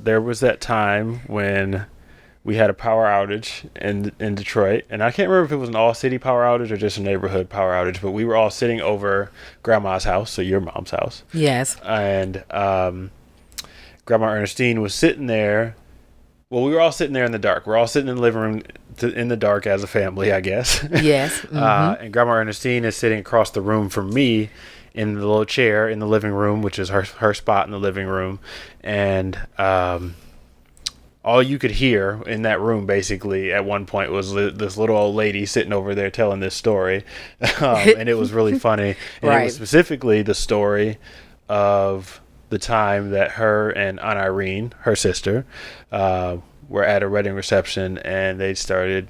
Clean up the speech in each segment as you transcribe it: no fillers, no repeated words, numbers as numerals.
There was that time when we had a power outage in Detroit, and I can't remember if it was an all-city power outage or just a neighborhood power outage, but we were all sitting over Grandma's house, so your mom's house. Yes. And Grandma Ernestine was sitting there. Well, we were all sitting there in the dark. We're all sitting in the living room in the dark as a family, I guess. Yes. Mm-hmm. And Grandma Ernestine is sitting across the room from me in the little chair in the living room, which is her spot in the living room. And all you could hear in that room, basically, at one point was this little old lady sitting over there telling this story. And it was really funny. And Right. it was specifically the story of the time that her and Aunt Irene, her sister, were at a wedding reception, and they started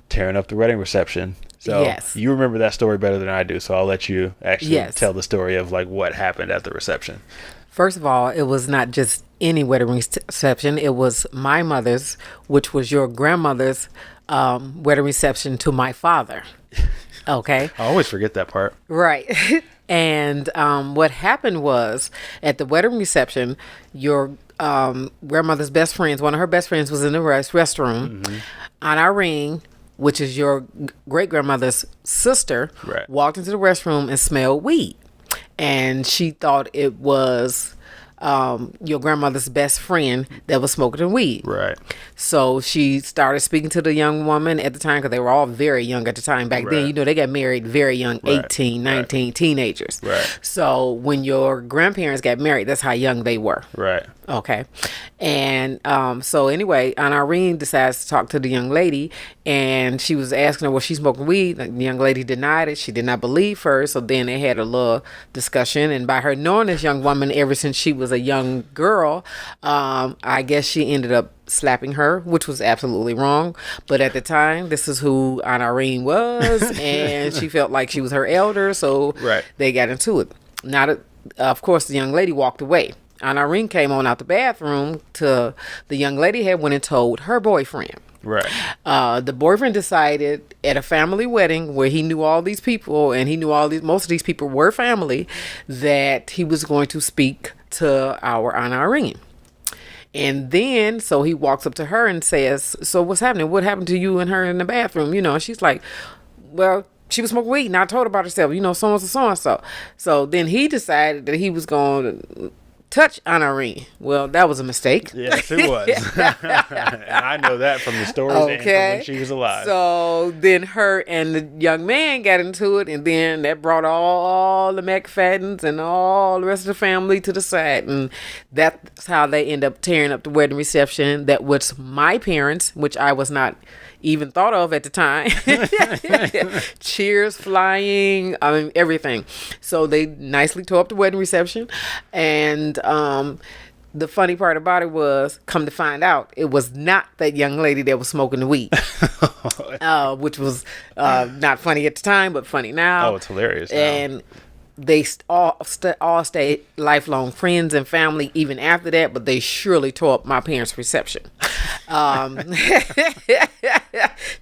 tearing up the wedding reception. So Yes. you remember that story better than I do, so I'll let you actually Yes. tell the story of like what happened at the reception. First of all, it was not just any wedding reception. It was my mother's, which was your grandmother's wedding reception to my father. Okay. I always forget that part. Right. And what happened was at the wedding reception, your grandmother's best friends, one of her best friends was in the restroom. Mm-hmm. Aunt Irene, which is your great grandmother's sister, Right. walked into the restroom and smelled weed. And she thought it was your grandmother's best friend that was smoking weed. Right. So she started speaking to the young woman at the time, because they were all very young at the time. Back then, Right. they got married very young, Right. 18, 19, teenagers. Right. So when your grandparents got married, that's how young they were. Right. Okay. And so anyway, Aunt Irene decides to talk to the young lady, and she was asking her, was she smoking weed? The young lady denied it. She did not believe her. So then they had a little discussion, and by her knowing this young woman ever since she was a young girl, I guess she ended up slapping her, which was absolutely wrong. But at the time, this is who Aunt Irene was, and she felt like she was her elder, so Right. they got into it. Now, of course, the young lady walked away. Aunt Irene came on out the bathroom to the young lady had went and told her boyfriend. Right. The boyfriend decided at a family wedding where he knew all these people, and he knew most of these people were family, that he was going to speak to our Aunt Irene. And then, so he walks up to her and says, so what's happening? What happened to you and her in the bathroom? And she's like, well, she was smoking weed and I told her about herself, so-and-so. So then he decided that he was going to touch Aunt Irene. Well, that was a mistake. Yes, it was. And I know that from the stories and from when she was alive. So then her and the young man got into it, and then that brought all the McFaddens and all the rest of the family to the side. And that's how they end up tearing up the wedding reception. That was my parents, which I was not even thought of at the time. Cheers flying, everything. So they nicely tore up the wedding reception. And the funny part about it was, come to find out, it was not that young lady that was smoking the weed, which was not funny at the time, but funny now. Oh, it's hilarious now. And they all stayed lifelong friends and family even after that, but they surely tore up my parents' reception.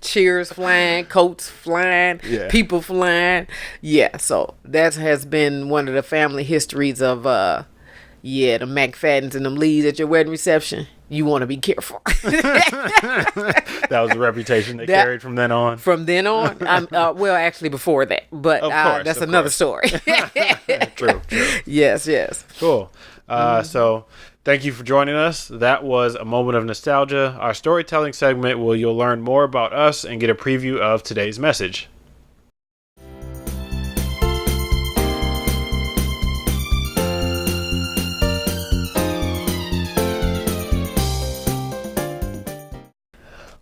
Cheers flying, coats flying, Yeah. people flying. Yeah, so that has been one of the family histories of the McFaddens and them Lees at your wedding reception. You want to be careful. That was the reputation they carried from then on. From then on, well, actually before that, but Of course, that's of another course. story. True. Yes. Cool. So thank you for joining us. That was a moment of nostalgia, our storytelling segment where you'll learn more about us and get a preview of today's message.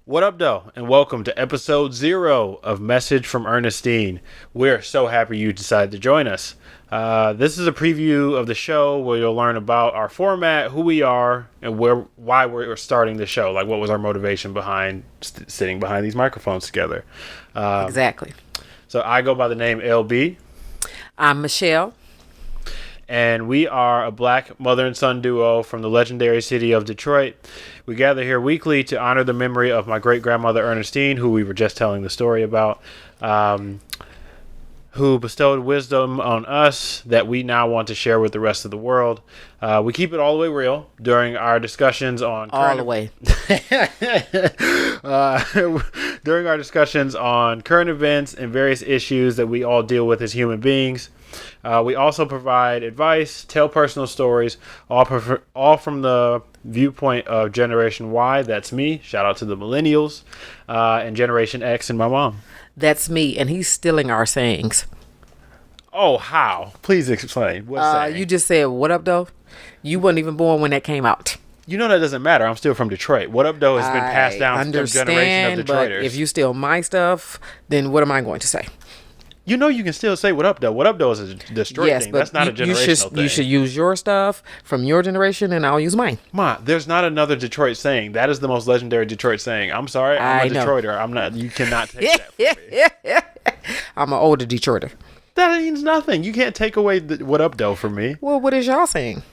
What up, though, and welcome to episode 0 of Message from Ernestine. We're so happy you decided to join us. This is a preview of the show where you'll learn about our format, who we are, and why we're starting the show. Like, what was our motivation behind sitting behind these microphones together. Exactly. So I go by the name LB. I'm Michelle. And we are a black mother and son duo from the legendary city of Detroit. We gather here weekly to honor the memory of my great grandmother Ernestine, who we were just telling the story about. who bestowed wisdom on us that we now want to share with the rest of the world. We keep it all the way real during our discussions on All the way. during our discussions on current events and various issues that we all deal with as human beings. We also provide advice, tell personal stories, all from the viewpoint of Generation Y. That's me. Shout out to the millennials, and Generation X and my mom. That's me, and he's stealing our sayings. Oh, how? Please explain. What's saying? You just said, what up, though? You weren't even born when that came out. You know that doesn't matter. I'm still from Detroit. What up, though, has been passed down from generation of Detroiters. But if you steal my stuff, then what am I going to say? You know you can still say what up, though. What up, though, is a Detroit thing. That's not a generational thing. You should use your stuff from your generation, and I'll use mine. Ma, there's not another Detroit saying. That is the most legendary Detroit saying. I'm sorry, I'm a Detroiter. I'm not. You cannot take that from me. I'm an older Detroiter. That means nothing. You can't take away the what up, though, from me. Well, what is y'all saying?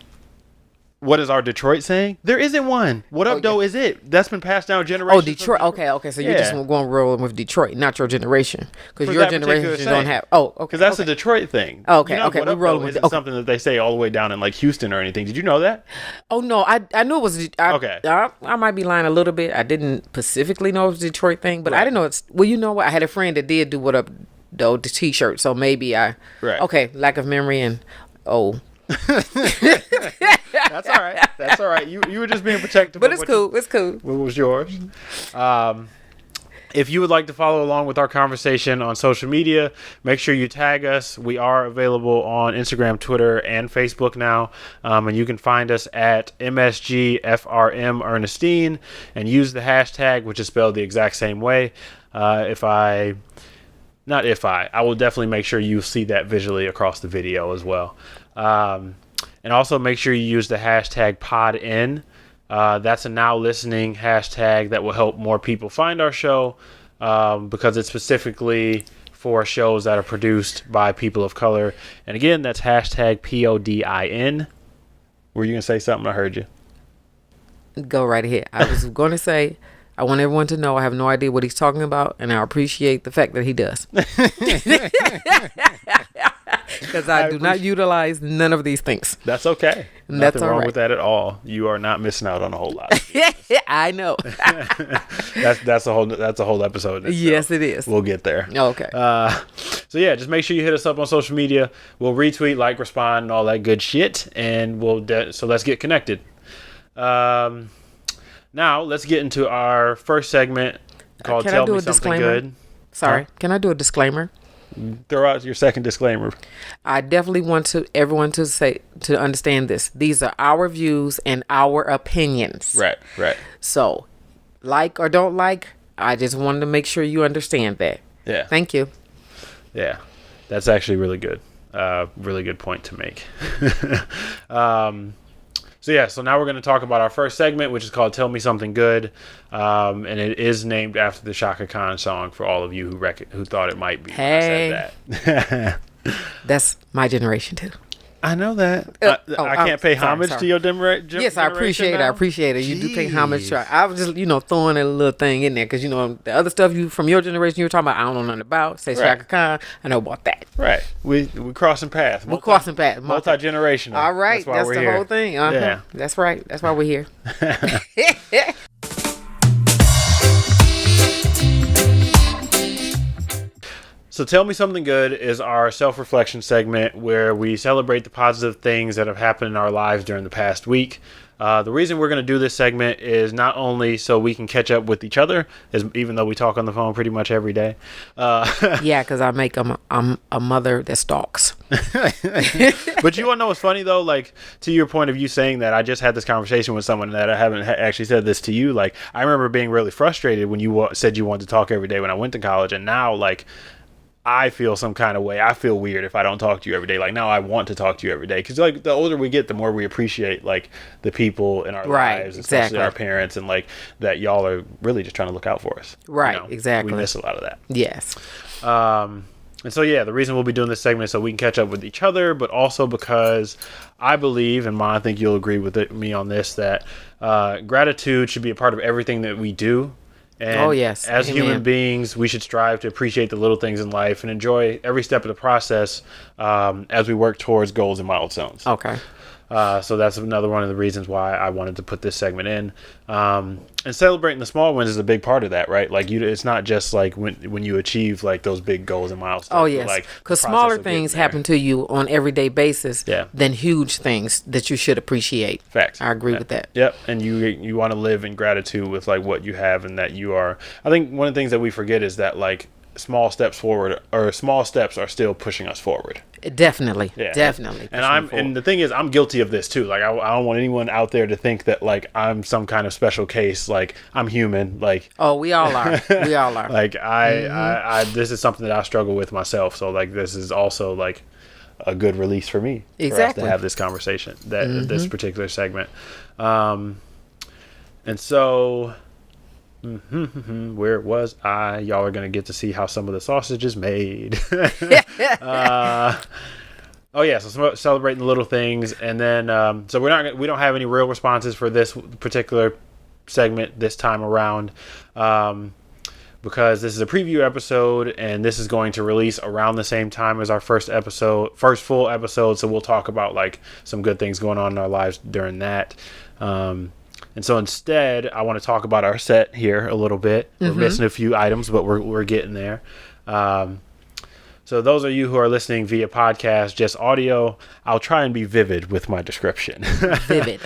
What is our Detroit saying? There isn't one. What up, though, is it? That's been passed down generations. Oh, Detroit. Okay. So you're just going rolling with Detroit, not your generation, because your generation don't have. Oh, okay. Because that's a Detroit thing. Okay, you know, okay. What up, though, isn't something that they say all the way down in like Houston or anything. Did you know that? Oh no, I knew it was. Okay. I might be lying a little bit. I didn't specifically know it was a Detroit thing, but I didn't know it's. Well, you know what? I had a friend that did do what up, though, the T-shirt. So maybe I. Right. Okay, lack of memory and That's all right. That's all right. You were just being protective. But it's cool. It's cool. What was yours? If you would like to follow along with our conversation on social media, make sure you tag us. We are available on Instagram, Twitter, and Facebook now. And you can find us at msgfrmernestine and use the hashtag, which is spelled the exact same way. I will definitely make sure you see that visually across the video as well. And also make sure you use the hashtag podin. That's a now listening hashtag that will help more people find our show, because it's specifically for shows that are produced by people of color. And again, that's hashtag PODIN. Were you going to say something? I heard you. Go right ahead. I was going to say, I want everyone to know I have no idea what he's talking about, and I appreciate the fact that he does. Because I do not utilize none of these things. That's okay. Nothing wrong with that at all. You are not missing out on a whole lot. I know. that's a whole episode. Yes, it is. We'll get there. Okay. So yeah, just make sure you hit us up on social media. We'll retweet, like, respond, and all that good shit, and so let's get connected. Now let's get into our first segment called "Tell Me Something Good." Sorry, can I do a disclaimer? Throw out your second disclaimer. I definitely want everyone to understand this. These are our views and our opinions. Right. So, like or don't like, I just wanted to make sure you understand that. Yeah. Thank you. Yeah, that's actually really good. Really good point to make. So now we're going to talk about our first segment, which is called "Tell Me Something Good," and it is named after the Shaka Khan song. For all of you who thought it might be, hey, when I said that. That's my generation too. I know that. I can't pay homage to your generation. Yes, I appreciate it. I appreciate it. You do pay homage to. I was just throwing a little thing in there because the other stuff you from your generation you were talking about, I don't know nothing about. Say Shaka Khan, I know about that. Right. We crossing paths. We're crossing paths. Multi-generational. All right. That's the whole thing. Yeah. That's right. That's why we're here. So Tell Me Something Good is our self-reflection segment where we celebrate the positive things that have happened in our lives during the past week. The reason we're going to do this segment is not only so we can catch up with each other, even though we talk on the phone pretty much every day. Yeah, because I'm a mother that stalks. But you want to know what's funny, though? Like, to your point of you saying that, I just had this conversation with someone that I haven't actually said this to you. Like, I remember being really frustrated when you said you wanted to talk every day when I went to college. And now, like, I feel some kind of way. I feel weird if I don't talk to you every day. Like, now I want to talk to you every day. Because, like, the older we get, the more we appreciate, like, the people in our lives, especially our parents, and, like, that y'all are really just trying to look out for us. Right, exactly. We miss a lot of that. Yes. And so, yeah, the reason we'll be doing this segment is so we can catch up with each other, but also because I believe, and Ma, I think you'll agree with me on this, that gratitude should be a part of everything that we do. And Oh, yes. as Amen. human beings, we should strive to appreciate the little things in life and enjoy every step of the process as we work towards goals and milestones. Okay. So that's another one of the reasons why I wanted to put this segment in. And celebrating the small wins is a big part of that, right? Like it's not just like when you achieve like those big goals and milestones. Oh, yes. Like Because smaller things happen to you on everyday basis than huge things that you should appreciate. Facts. I agree with that. Yep. And you want to live in gratitude with like what you have and that you are. I think one of the things that we forget is that like small steps forward or small steps are still pushing us forward. Definitely. Definitely. And the thing is, I'm guilty of this too. Like I don't want anyone out there to think that like I'm some kind of special case. Like I'm human. Like we all are. We all are. Like I this is something that I struggle with myself. So like this is also like a good release for me. Exactly. For us to have this conversation. This particular segment. And so. Where was I? Y'all are gonna get to see how some of the sausage is made. So celebrating the little things, and then so we don't have any real responses for this particular segment this time around, because this is a preview episode, and this is going to release around the same time as our first full episode. So we'll talk about like some good things going on in our lives during that. And so instead, I want to talk about our set here a little bit. We're missing a few items, but we're getting there. So those of you who are listening via podcast, just audio, I'll try and be vivid with my description. Vivid.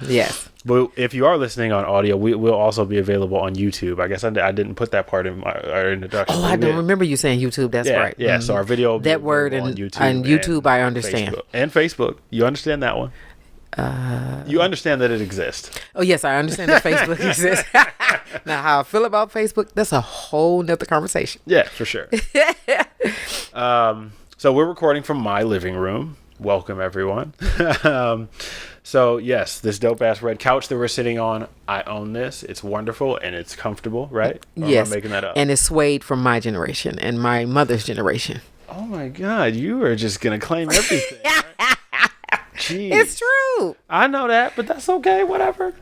Yes. But if you are listening on audio, we will also be available on YouTube. I guess I didn't put that part in our introduction. I don't remember you saying YouTube. That's right. Yeah, so our video will be that word on YouTube and YouTube I understand. Facebook. You understand that one? You understand that it exists. Oh, yes, I understand that Facebook exists. Now, how I feel about Facebook, that's a whole nother conversation. Yeah, for sure. So we're recording from my living room. Welcome, everyone. So, yes, this dope-ass red couch that we're sitting on, I own this. It's wonderful, and it's comfortable, right? Or yes. am I making that up? And it's swayed from my generation and my mother's generation. Oh, my God. You are just going to claim everything, right? Jeez. It's true. I know that, but that's okay. Whatever.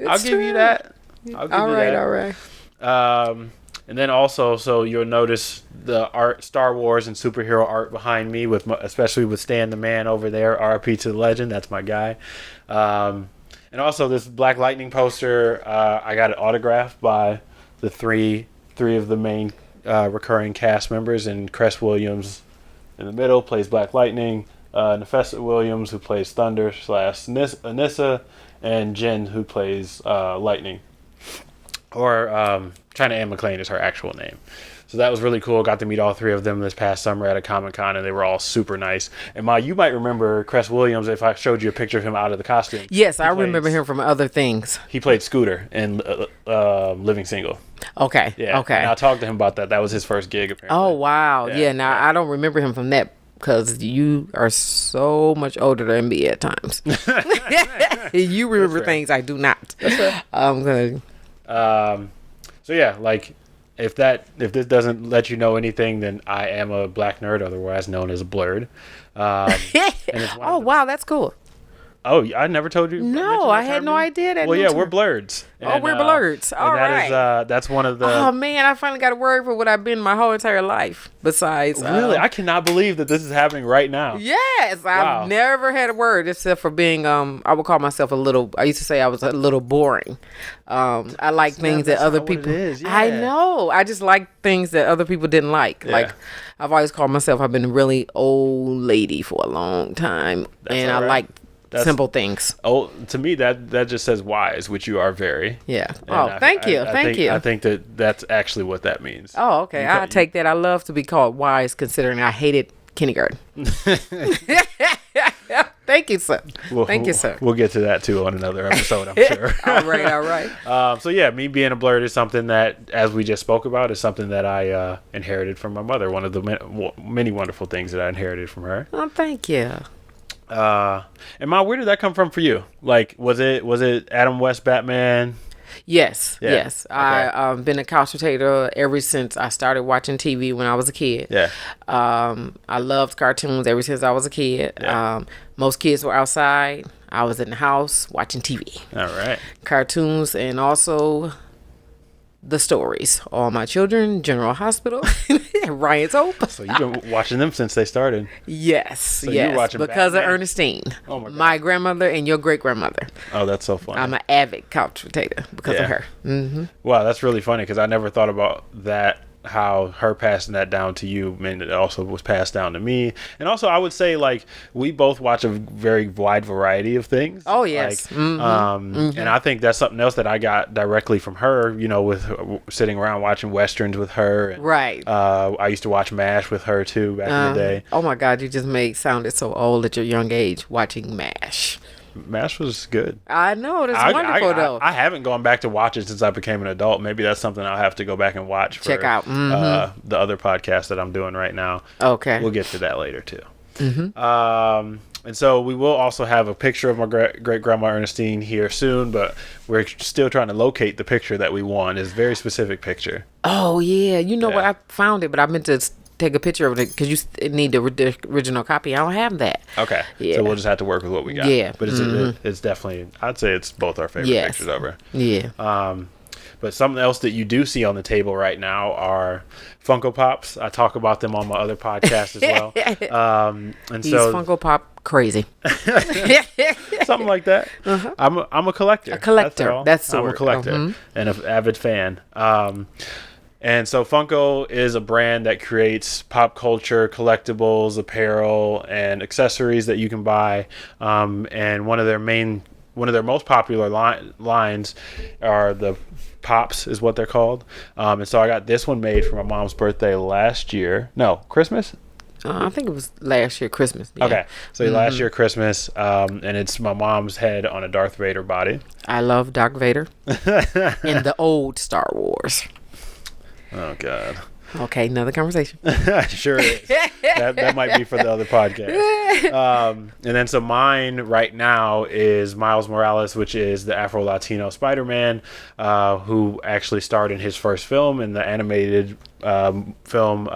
I'll give you that. All right. And then also, so you'll notice the art, Star Wars and superhero art behind me, especially with Stan the Man over there. RIP to the legend. That's my guy. And also this Black Lightning poster. I got it autographed by the three of the main recurring cast members, and Cress Williams in the middle plays Black Lightning. Nefessa Williams, who plays Thunder / Anissa, and Jen, who plays Lightning. Or China Anne McClain is her actual name. So that was really cool. Got to meet all three of them this past summer at a Comic-Con, and they were all super nice. And you might remember Cress Williams if I showed you a picture of him out of the costume. Yes, I remember him from other things. He played Scooter in Living Single. Okay. Yeah. Okay. And I talked to him about that. That was his first gig, apparently. Oh, wow. Yeah. Now, I don't remember him from that. Because you are so much older than me at times. You remember things I do not. I'm gonna. So yeah, like if this doesn't let you know anything, then I am a black nerd, otherwise known as a blurred. Oh wow, that's cool. Oh, I never told you. No, I had no idea that. Well, yeah, we're blurreds. Oh, we're blurreds. All right. That's one of the. Oh man, I finally got a word for what I've been my whole entire life. Besides, really, I cannot believe that this is happening right now. Yes, Wow. I've never had a word except for being. I would call myself a little. I used to say I was a little boring. I like things that other people. Yeah. I know. I just like things that other people didn't like. Yeah. Like I've always called myself. I've been a really old lady for a long time, and I like. Simple things. Oh, to me that just says wise, which you are very. Yeah. And thank you. I think that's actually what that means. Oh, okay. I take that. I love to be called wise, considering I hated kindergarten. Thank you, sir. Thank you, sir. We'll get to that too on another episode, I'm sure. All right. So yeah, me being a blurred is something that, as we just spoke about, is something that I inherited from my mother. One of the many wonderful things that I inherited from her. Oh, thank you. And where did that come from for you? Like, was it Adam West Batman? Yes, Yeah. yes. Okay. I've been a couch potato ever since I started watching TV when I was a kid. Yeah. I loved cartoons ever since I was a kid. Yeah. Most kids were outside. I was in the house watching TV. All right. Cartoons, and also the stories. All My Children, General Hospital, Ryan's Hope. So you've been watching them since they started. Yes, So yes. you're watching because Batman? of Ernestine. Oh my God. My grandmother and your great grandmother. Oh, that's so funny. I'm an avid couch potato because of her. Wow, that's really funny because I never thought about that. How her passing that down to you meant it also was passed down to me. And also I would say like we both watch a very wide variety of things. Oh yes. Like, and I think that's something else that I got directly from her, you know, with sitting around watching westerns with her. And, right. I used to watch MASH with her too back in the day. Oh my God, you just sounded so old at your young age watching MASH. MASH was good. I know, that's wonderful though. I haven't gone back to watch it since I became an adult. Maybe that's something I'll have to go back and watch. Check out the other podcast that I'm doing right now. Okay, we'll get to that later too. And so we will also have a picture of my great grandma Ernestine here soon, but we're still trying to locate the picture that we want. It's a very specific picture. Oh yeah, you know what? I found it, but I meant to take a picture of it because you need the original copy. I don't have that. Okay. Yeah. So we'll just have to work with what we got. Yeah. But it's definitely, I'd say it's both our favorite pictures ever. Yeah. But something else that you do see on the table right now are Funko Pops. I talk about them on my other podcast as well. And He's so Funko Pop crazy. something like that. I'm a collector. A collector. That's I'm a collector and an avid fan. And so Funko is a brand that creates pop culture, collectibles, apparel, and accessories that you can buy. And one of their most popular lines are the Pops, is what they're called. And so I got this one made for my mom's birthday last year. No, Christmas? I think it was last year Christmas. Yeah. Okay, so last year Christmas, and it's my mom's head on a Darth Vader body. I love Darth Vader in the old Star Wars. Oh God. Okay, another conversation. Sure is. That might be for the other podcast. And then so mine right now is Miles Morales, which is the Afro-Latino Spider-Man, who actually starred in his first film, in the animated film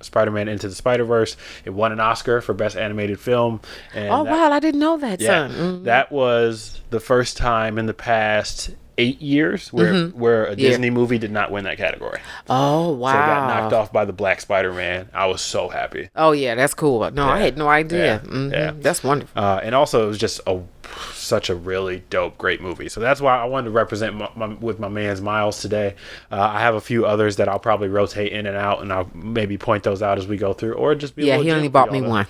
Spider-Man Into the Spider-Verse. It won an Oscar for Best Animated Film. And wow, I didn't know that, yeah, son. that was the first time in the past 8 years where a Disney movie did not win that category. Oh, wow. So it got knocked off by the Black Spider-Man. I was so happy. Oh, yeah, that's cool. No, I had no idea. Yeah. That's wonderful. And also, it was just such a really dope, great movie. So that's why I wanted to represent with my man's Miles today. I have a few others that I'll probably rotate in and out, and I'll maybe point those out as we go through, or just be he only bought me one.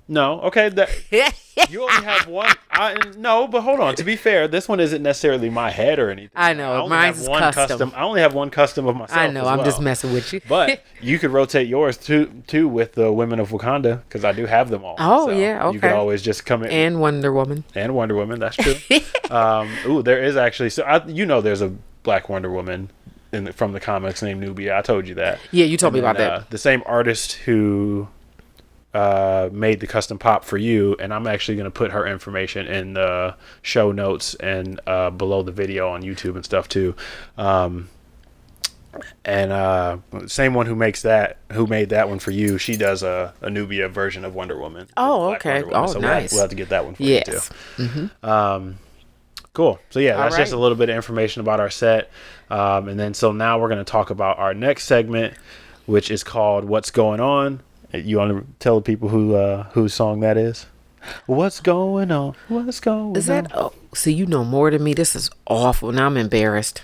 No, okay. You only have one. No, but hold on. To be fair, this one isn't necessarily my head or anything. I know. Mine's is custom. I only have one custom of myself. I know. I'm just messing with you. But you could rotate yours too with the Women of Wakanda, because I do have them all. Oh, so yeah. Okay. You could always just come in. And Wonder Woman. That's true. There is actually. So there's a Black Wonder Woman from the comics named Nubia. I told you that. Yeah, you told me about that. The same artist who made the custom pop for you, and I'm actually going to put her information in the show notes and below the video on YouTube and stuff too. Same one who made that one for you, she does a Nubia version of Wonder Woman. Oh, okay. Woman. So Nice. We'll have to get that one for you too. Cool. So yeah, that's just a little bit of information about our set. And then so now we're going to talk about our next segment, which is called What's Going On. You want to tell the people whose song that is? What's going on? What's going on? Is that? Oh, see, you know more than me. This is awful. Now I'm embarrassed.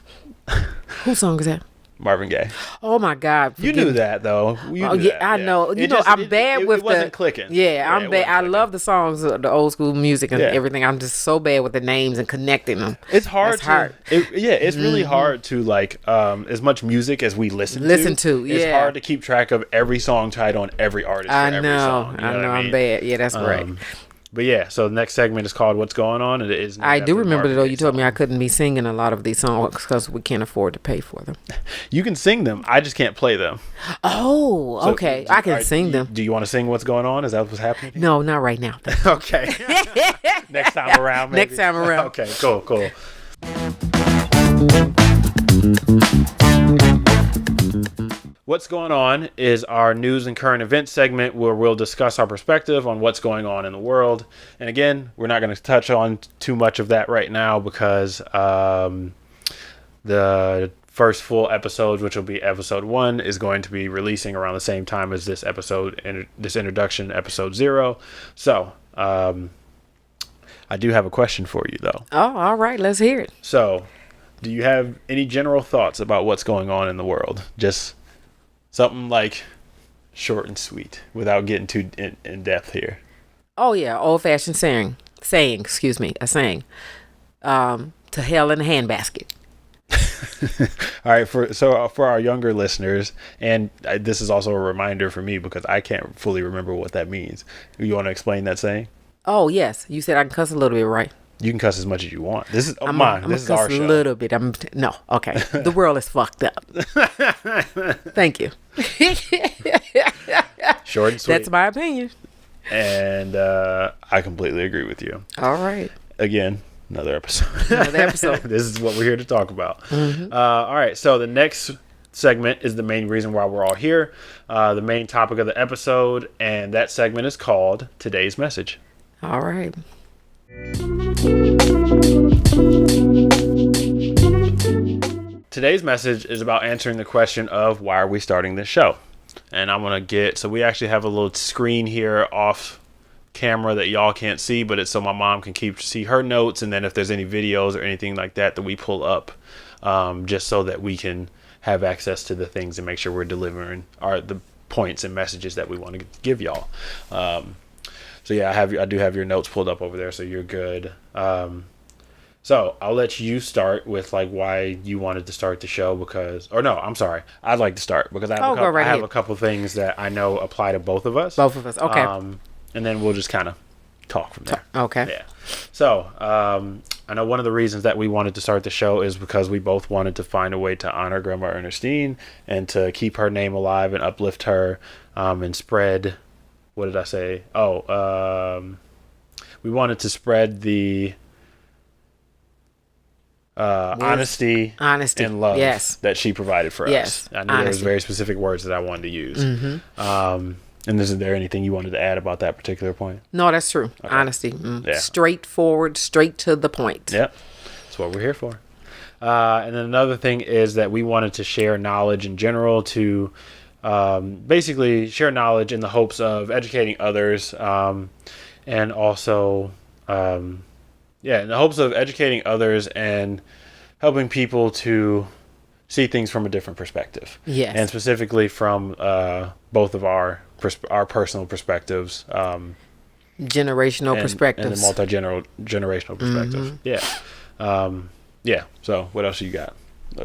Whose song is that? Marvin Gaye. Oh my God! You knew that though. I know. I'm bad with it wasn't clicking. Yeah, I'm bad. I love the songs, the old school music and everything. I'm just so bad with the names and connecting them. It's hard. It's really hard to as much music as we listen to. Yeah, it's hard to keep track of every song title and every artist. I know. Every song, I know. I'm bad. Yeah, that's right. But yeah, so the next segment is called What's Going On. And it is. I do remember though. You told me I couldn't be singing a lot of these songs because we can't afford to pay for them. You can sing them. I just can't play them. Oh, okay. I can sing them. Do you want to sing What's Going On? Is that what's happening? No, not right now. Okay. Next time around, maybe. Next time around. Okay, cool. What's Going On is our news and current events segment where we'll discuss our perspective on what's going on in the world. And again, we're not going to touch on too much of that right now because the first full episode, which will be episode 1, is going to be releasing around the same time as this episode, this introduction, episode 0. So, I do have a question for you, though. Oh, all right. Let's hear it. So, do you have any general thoughts about what's going on in the world? Just something like short and sweet, without getting too in depth here. Oh, yeah. Old-fashioned saying. A saying. To hell in a handbasket. All right. For our younger listeners, and this is also a reminder for me because I can't fully remember what that means. You want to explain that saying? Oh, yes. You said I can cuss a little bit, right? You can cuss as much as you want. This is I'm This is our show. A little bit. No. Okay. The world is fucked up. Thank you. Short and sweet. That's my opinion. And I completely agree with you. All right. Again, another episode. This is what we're here to talk about. Mm-hmm. All right. So the next segment is the main reason why we're all here. The main topic of the episode, and that segment is called Today's Message. All right. Today's message is about answering the question of why are we starting this show? And I'm going to so we actually have a little screen here off camera that y'all can't see, but it's so my mom can see her notes, and then if there's any videos or anything like that we pull up, just so that we can have access to the things and make sure we're delivering the points and messages that we want to give y'all. So yeah, I do have your notes pulled up over there, so you're good. So I'll let you start with like why you wanted to start the show I'd like to start because I have a couple things that I know apply to both of us. Okay. And then we'll just kind of talk from there. Okay. Yeah. So I know one of the reasons that we wanted to start the show is because we both wanted to find a way to honor Grandma Ernestine and to keep her name alive and uplift her, and spread. What did I say? We wanted to spread the honesty and love that she provided for us. I knew there was very specific words that I wanted to use. Mm-hmm. And is there anything you wanted to add about that particular point? No, that's true. Okay. Honesty. Yeah. Straightforward, straight to the point. Yep. That's what we're here for. And then another thing is that we wanted to share knowledge in general to basically share knowledge in the hopes of educating others, and also in the hopes of educating others and helping people to see things from a different perspective. Yes. And specifically from both of our personal perspectives, generational perspectives, and the multi-generational perspective. Mm-hmm. Yeah. So what else you got?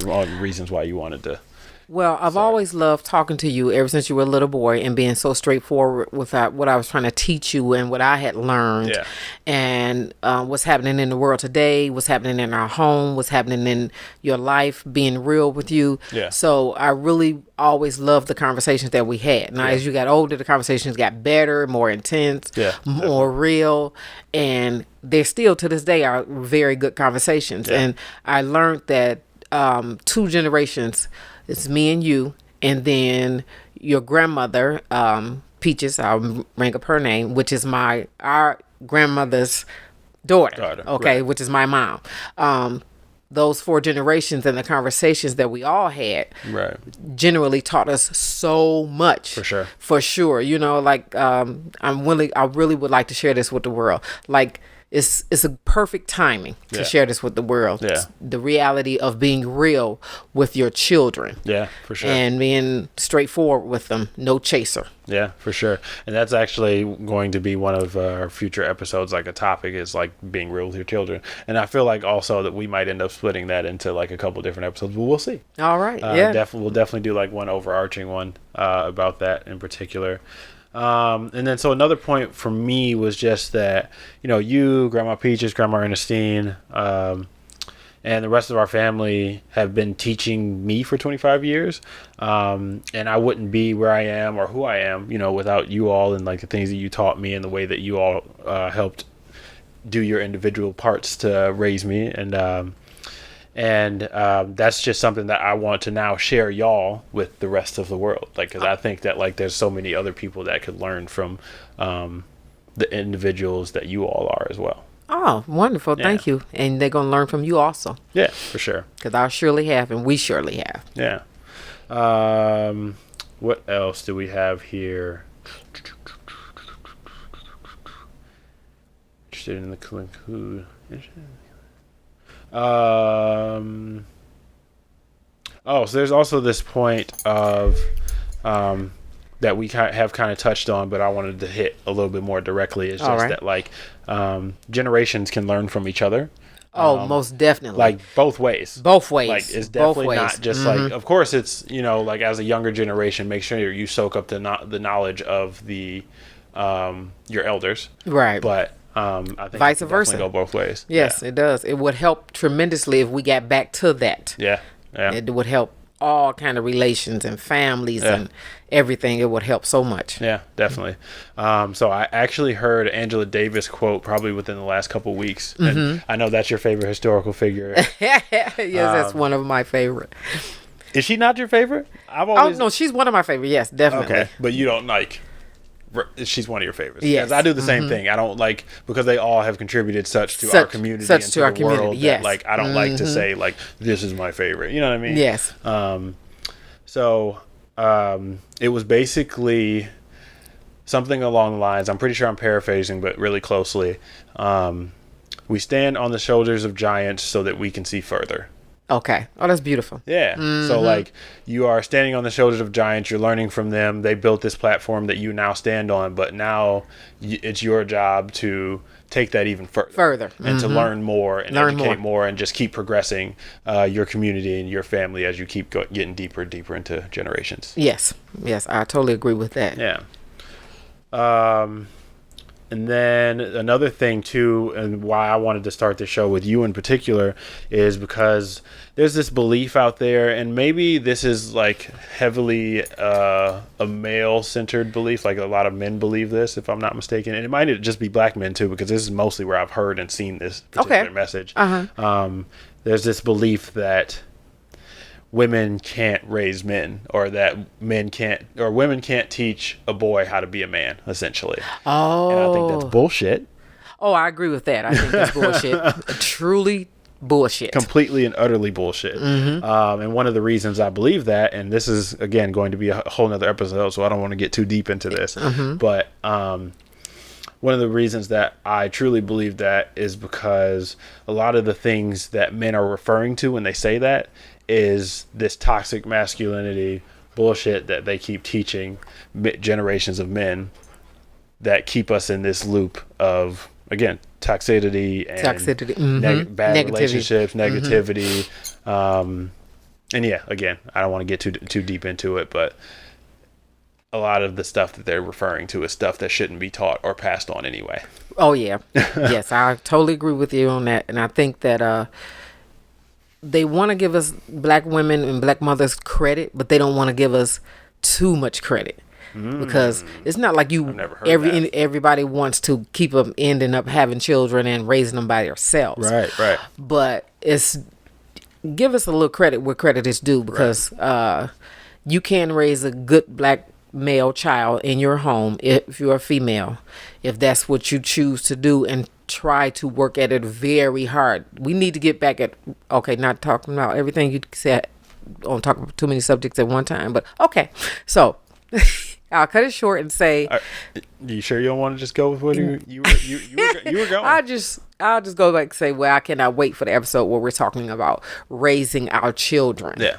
All the reasons why you wanted to. Well, I've always loved talking to you ever since you were a little boy and being so straightforward with what I was trying to teach you and what I had learned, and what's happening in the world today, what's happening in our home, what's happening in your life, being real with you. Yeah. So I really always loved the conversations that we had. Now, as you got older, the conversations got better, more intense, more real, and they're still to this day are very good conversations. Yeah. And I learned that 2 generations. It's me and you, and then your grandmother, Peaches, I'll bring up her name, which is our grandmother's daughter, okay, right. Which is my mom. Those 4 generations and the conversations that we all had generally taught us so much. For sure. You know, like, I really would like to share this with the world. Like, it's a perfect timing to share this with the world. Yeah. The reality of being real with your children. Yeah, for sure. And being straightforward with them. No chaser. Yeah, for sure. And that's actually going to be one of our future episodes, like a topic is like being real with your children. And I feel like also that we might end up splitting that into like a couple different episodes, but we'll see. All right. We'll definitely do like one overarching one about that in particular. And then so another point for me was just that, you, Grandma Peaches, Grandma Ernestine, and the rest of our family have been teaching me for 25 years. And I wouldn't be where I am or who I am, without you all and like the things that you taught me and the way that you all helped do your individual parts to raise me. And that's just something that I want to now share y'all with the rest of the world. Like, because I think that like there's so many other people that could learn from the individuals that you all are as well. Oh, wonderful. Yeah. Thank you. And they're going to learn from you also. Yeah, for sure. Because I surely have, and we surely have. Yeah. What else do we have here? Interested in the who? Oh, so there's also this point of that we have kind of touched on, but I wanted to hit a little bit more directly. Is just that like generations can learn from each other. Oh, most definitely. Like both ways. Both ways. Like it's definitely ways. not just like. Of course, it's like as a younger generation, make sure you soak up the knowledge of the your elders. Right. But I think vice it versa. go both ways. Yes, it does. It would help tremendously if we got back to that. Yeah. Yeah. It would help all kind of relations and families and everything. It would help so much. Yeah, definitely. So I actually heard Angela Davis quote probably within the last couple of weeks. And I know that's your favorite historical figure. Yes, that's one of my favorite. Is she not your favorite? I've always... Oh, no, she's one of my favorite. Yes, definitely. Okay, but you don't like... She's one of your favorites. Yes. I do the same thing. I don't like... Because they all have contributed such to our community and to our community. World yes. That, like, I don't like to say, like, this is my favorite. You know what I mean? Yes. It was basically something along the lines, I'm pretty sure I'm paraphrasing, but really closely. We stand on the shoulders of giants so that we can see further. Okay. Oh, that's beautiful. Yeah. So like you are standing on the shoulders of giants, you're learning from them. They built this platform that you now stand on, but now it's your job to take that even further and to learn more and educate more and just keep progressing your community and your family as you keep getting deeper and deeper into generations. Yes. Yes. I totally agree with that. Yeah. And then another thing too, and why I wanted to start the show with you in particular, is because there's this belief out there, and maybe this is like heavily a male-centered belief, like a lot of men believe this, if I'm not mistaken, and it might just be black men too, because this is mostly where I've heard and seen this particular message. There's this belief that women can't raise men, or that women can't teach a boy how to be a man, essentially. Oh. And I think that's bullshit. Oh, I agree with that. I think that's bullshit. Truly bullshit. Completely and utterly bullshit. And one of the reasons I believe that, and this is, again, going to be a whole nother episode, so I don't want to get too deep into this, but one of the reasons that I truly believe that is because a lot of the things that men are referring to when they say that is this toxic masculinity bullshit that they keep teaching generations of men that keep us in this loop of, again, toxicity and bad relationships, negativity. And yeah, again, I don't want to get too deep into it, but a lot of the stuff that they're referring to is stuff that shouldn't be taught or passed on anyway. Oh, yeah. Yes, I totally agree with you on that. And I think that they want to give us black women and black mothers credit, but they don't want to give us too much credit. Because it's not like everybody wants to keep them ending up having children and raising them by themselves. Right. But it's give us a little credit where credit is due, because you can raise a good black male child in your home if you're a female, if that's what you choose to do, and try to work at it very hard. We need to get back at, not talking about everything you said on talking about too many subjects at one time, but okay. So I'll cut it short and say, you sure you don't want to just go with what you were going? I'll just go back and say, well, I cannot wait for the episode where we're talking about raising our children. Yeah.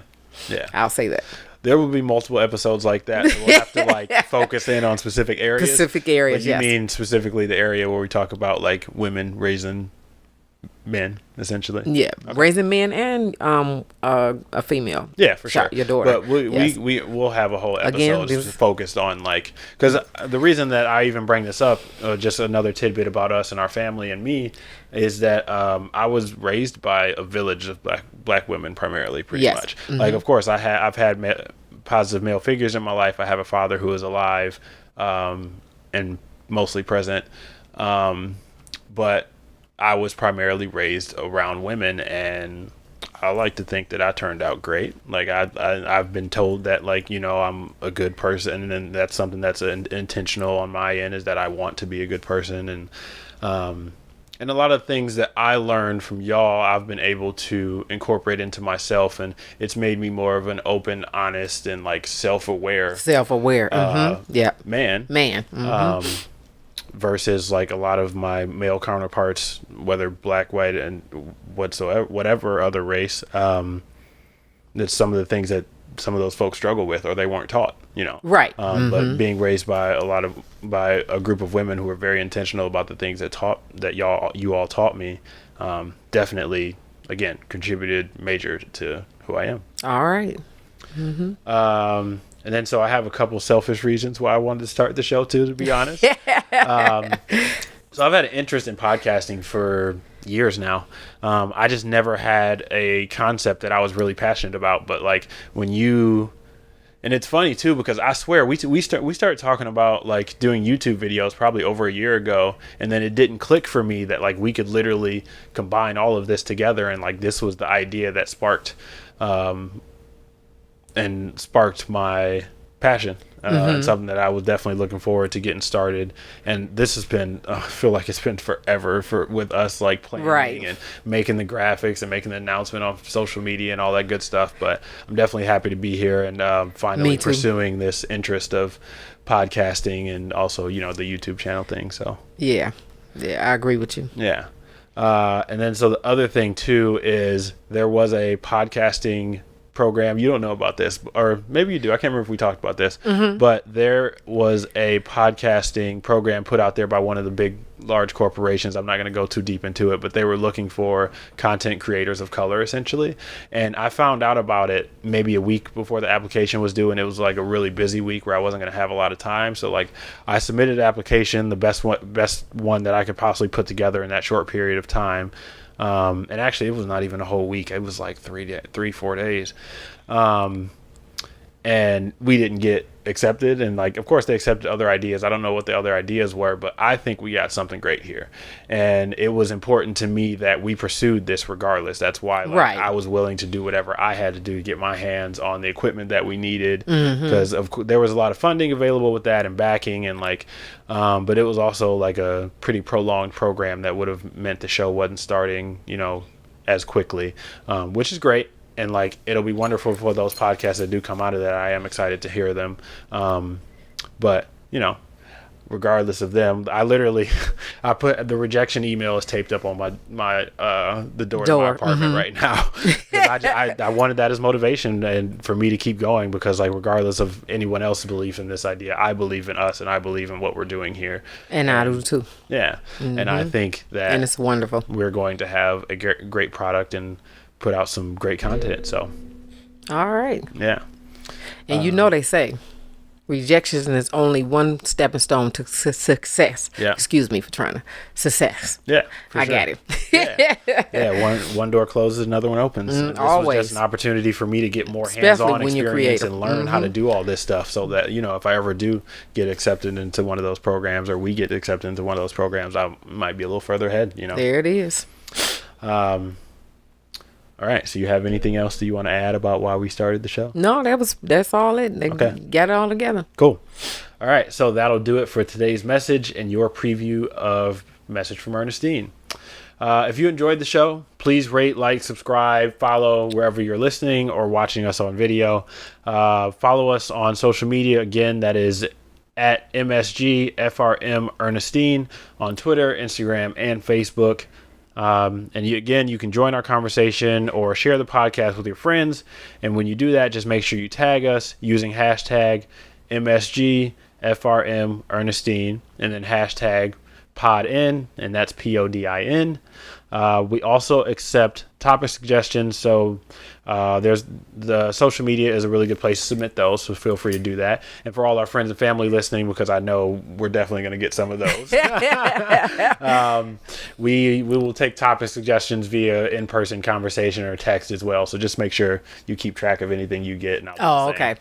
I'll say that. There will be multiple episodes like that. We'll have to focus in on specific areas. But you mean specifically the area where we talk about like women raising men, essentially. Yeah, okay. Raising men and a female. Yeah, for sure. Your daughter. But we'll have a whole episode focused on like, because the reason that I even bring this up, just another tidbit about us and our family and me, is that I was raised by a village of black women primarily, pretty much. Like, of course, I've had positive male figures in my life. I have a father who is alive and mostly present, but I was primarily raised around women, and I like to think that I turned out great. Like I've been told that, like, I'm a good person, and that's something that's intentional on my end, is that I want to be a good person, and And a lot of things that I learned from y'all, I've been able to incorporate into myself, and it's made me more of an open, honest, and like self-aware Yeah. man. Versus like a lot of my male counterparts, whether black, white, and whatever other race. That's some of the things that some of those folks struggle with, or they weren't taught, Right. But being raised by a group of women who are very intentional about the things that you all taught me, definitely, again, contributed major to who I am. All right. And then so I have a couple selfish reasons why I wanted to start the show too, to be honest. So I've had an interest in podcasting for years now. I just never had a concept that I was really passionate about. But like and it's funny too, because I swear we started talking about like doing YouTube videos probably over a year ago, and then it didn't click for me that like we could literally combine all of this together, and like this was the idea that sparked my passion, and something that I was definitely looking forward to getting started. And this has been, I feel like it's been forever with us like planning and making the graphics and making the announcement on social media and all that good stuff. But I'm definitely happy to be here and finally pursuing this interest of podcasting and also, the YouTube channel thing. So yeah, I agree with you. Yeah. And then so the other thing too is there was a podcasting program. You don't know about this, or maybe you do. I can't remember if we talked about this, but there was a podcasting program put out there by one of the large corporations. I'm not going to go too deep into it, but they were looking for content creators of color, essentially. And I found out about it maybe a week before the application was due, and it was like a really busy week where I wasn't going to have a lot of time. So like I submitted an application, the best one that I could possibly put together in that short period of time. And actually it was not even a whole week. It was like 4 days. And we didn't get accepted. And like, of course they accepted other ideas. I don't know what the other ideas were, but I think we got something great here. And it was important to me that we pursued this regardless. That's why I was willing to do whatever I had to do to get my hands on the equipment that we needed, because there was a lot of funding available with that and backing, and like, but it was also like a pretty prolonged program that would have meant the show wasn't starting, as quickly, which is great. And like, it'll be wonderful for those podcasts that do come out of that. I am excited to hear them. But regardless of them, I literally, I put the rejection email is taped up on the door to my apartment right now. I wanted that as motivation and for me to keep going, because like, regardless of anyone else's belief in this idea, I believe in us and I believe in what we're doing here. And I do too. Yeah. And I think that, and it's wonderful. We're going to have a great product and put out some great content. So all right. Yeah. And they say rejection is only one stepping stone to success. Yeah. Excuse me for trying to success. Yeah. I got it. Yeah. One door closes, another one opens. This always. was just an opportunity for me to get more hands-on experience and learn how to do all this stuff, so that, if I ever do get accepted into one of those programs, or we get accepted into one of those programs, I might be a little further ahead, There it is. All right. So you have anything else that you want to add about why we started the show? No, that's all it. They got it all together. Cool. All right. So that'll do it for today's message and your preview of Message from Ernestine. If you enjoyed the show, please rate, like, subscribe, follow wherever you're listening or watching us on video. Follow us on social media. Again, that is at msgfrmernestine on Twitter, Instagram, and Facebook. And you can join our conversation or share the podcast with your friends. And when you do that, just make sure you tag us using hashtag msgfrmernestine and then hashtag podin, and that's podin. We also accept topic suggestions, so there's the social media is a really good place to submit those, so feel free to do that. And for all our friends and family listening, because I know we're definitely going to get some of those, we will take topic suggestions via in-person conversation or text as well, so just make sure you keep track of anything you get. And okay.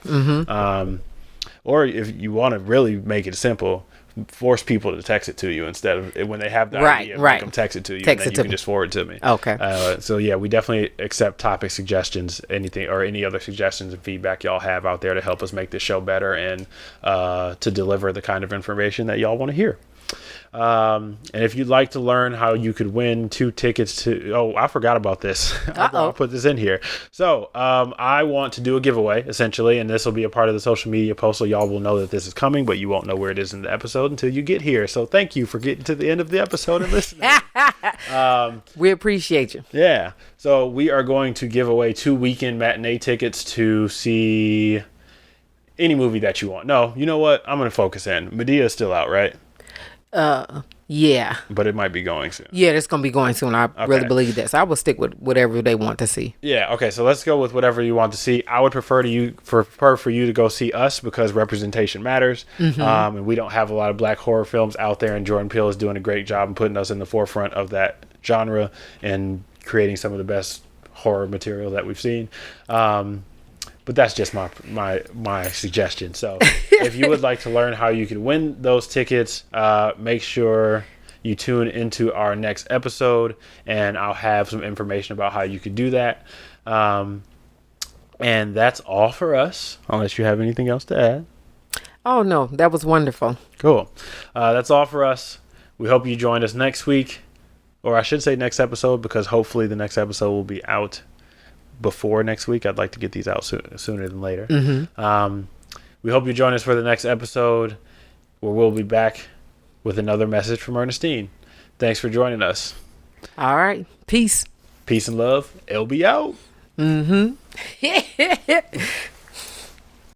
Or if you want to really make it simple, force people to text it to you instead of when they have the idea, make them text it to you, and then you can just forward it to me. Okay. So yeah, we definitely accept topic suggestions, anything or any other suggestions and feedback y'all have out there to help us make this show better and to deliver the kind of information that y'all want to hear. And if you'd like to learn how you could win 2 tickets to, I forgot about this. I'll put this in here. So I want to do a giveaway essentially, and this will be a part of the social media post, so y'all will know that this is coming, but you won't know where it is in the episode until you get here. So thank you for getting to the end of the episode and listening. We appreciate you. Yeah. So we are going to give away 2 weekend matinee tickets to see any movie that you want. No, you know what? I'm going to focus in. Medea is still out, right? Yeah. But it might be going soon. Yeah, it's going to be going soon. I really believe that. So I will stick with whatever they want to see. Yeah, okay. So let's go with whatever you want to see. I would prefer for you to go see Us because representation matters. And we don't have a lot of black horror films out there, and Jordan Peele is doing a great job in putting us in the forefront of that genre and creating some of the best horror material that we've seen. But that's just my suggestion. So if you would like to learn how you can win those tickets, make sure you tune into our next episode, and I'll have some information about how you can do that. And that's all for us, unless you have anything else to add. Oh, no, that was wonderful. Cool. That's all for us. We hope you join us next week, or I should say next episode, because hopefully the next episode will be out before next week. I'd like to get these out sooner than later. We hope you join us for the next episode, where we'll be back with another message from Ernestine. Thanks for joining us. All right. Peace. Peace and love. LB out.